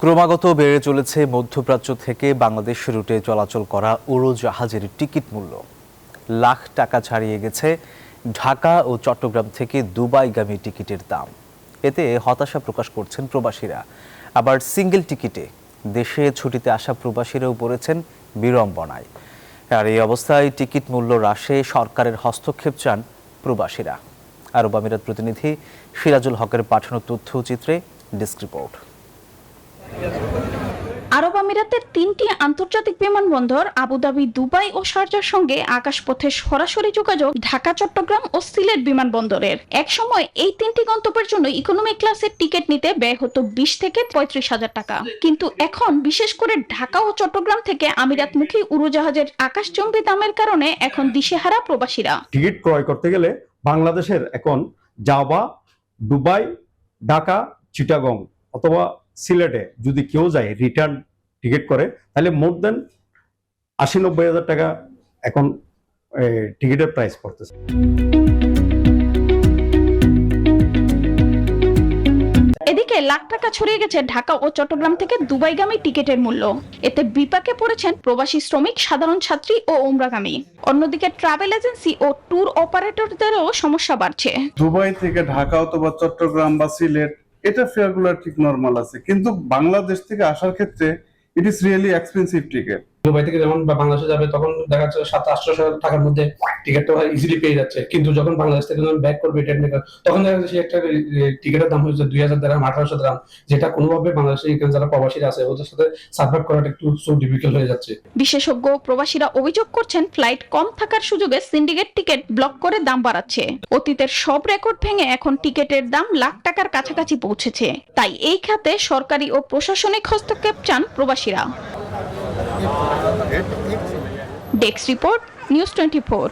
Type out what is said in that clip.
ক্রমাগত বেড়ে চলেছে মধ্যপ্রাচ্য থেকে বাংলাদেশ রুটে চলাচল করা উড়োজাহাজের টিকিট মূল্য। লাখ টাকা ছাড়িয়ে গেছে ঢাকা ও চট্টগ্রাম থেকে দুবাইগামী টিকিটের দাম। এতে হতাশা প্রকাশ করছেন প্রবাসীরা। আবার সিঙ্গেল টিকিটে দেশে ছুটিতে আসা প্রবাসীরাও পড়েছেন বিড়ম্বনায়। আর এই অবস্থায় টিকিট মূল্য হ্রাসে সরকারের হস্তক্ষেপ চান প্রবাসীরা। আরব আমিরাত প্রতিনিধি সিরাজুল হকের পাঠানো তথ্যচিত্রে ডেস্ক রিপোর্ট। আরব আমিরাতের 3টি আন্তর্জাতিক বিমানবন্দর আবুধাবি, দুবাই ও শারজার সঙ্গে আকাশপথে সরাসরি যোগাযোগ ঢাকা, চট্টগ্রাম ও সিলেট বিমানবন্দরের। একসময় এই 3টি গন্তব্যের জন্য ইকোনমি ক্লাসের টিকিট নিতে ব্যয় হতো 20 থেকে 35 হাজার টাকা। কিন্তু এখন বিশেষ করে ঢাকা ও চট্টগ্রাম থেকে আমিরাতমুখী উড়োজাহাজের আকাশচুম্বী দামের কারণে এখন দিশেহারা প্রবাসীরা। টিকিট ক্রয় করতে গেলে বাংলাদেশের এখন জাভা, দুবাই, ঢাকা, চিটাগং অথবা সিলেটে যদি কেউ যায় রিটার্ন টিকিট করে, তাহলে মোর দেন 80-90 হাজার টাকা এখন টিকিটের প্রাইস পড়তেছে। এদিকে লাখ টাকা ছড়িয়ে গেছে ঢাকা ও চট্টগ্রাম থেকে দুবাইগামী টিকিটের মূল্য। এতে বিপাকে পড়েছেন প্রবাসী শ্রমিক, সাধারণ ছাত্রী ও উমরাগামী। অন্যদিকে ট্রাভেল এজেন্সি ও ট্যুর অপারেটরদেরও সমস্যা বাড়ছে। দুবাই থেকে ঢাকা অথবা চট্টগ্রাম বা সিলেট এটা ফেয়ারগুলো ঠিক নরমাল আছে, কিন্তু বাংলাদেশ থেকে আসার ক্ষেত্রে it is really expensive ticket. Dubai থেকে যখন বাংলাদেশে যাবে তখন দেখা যাচ্ছে 700-800 টাকার মধ্যে টিকিটটা ইজিলি পেয়ে যাচ্ছে, কিন্তু যখন বাংলাদেশ থেকে যখন ব্যাক করবে তখন দেখা যাচ্ছে একটা টিকিটের দাম হচ্ছে 2000 দিরহাম, 1800 দিরহাম, যেটা কোনোভাবে বাংলাদেশে এখানে যারা প্রবাসীরা আছে ওদের সাথে সার্ভাইভ করাটা একটু ডিফিকাল্ট হয়ে যাচ্ছে। বিশেষজ্ঞ প্রবাসীরা অভিযোগ করছেন ফ্লাইট কম থাকার সুযোগে সিন্ডিকেট টিকিট ব্লক করে দাম বাড়াচ্ছে। অতীতের সব রেকর্ড ভেঙে এখন টিকিটের দাম লাখ টাকার কাছাকাছি পৌঁছেছে। তাই এই খাতে সরকারি ও প্রশাসনিক হস্তক্ষেপ চান প্রবাসীরা। Desk report, news 24।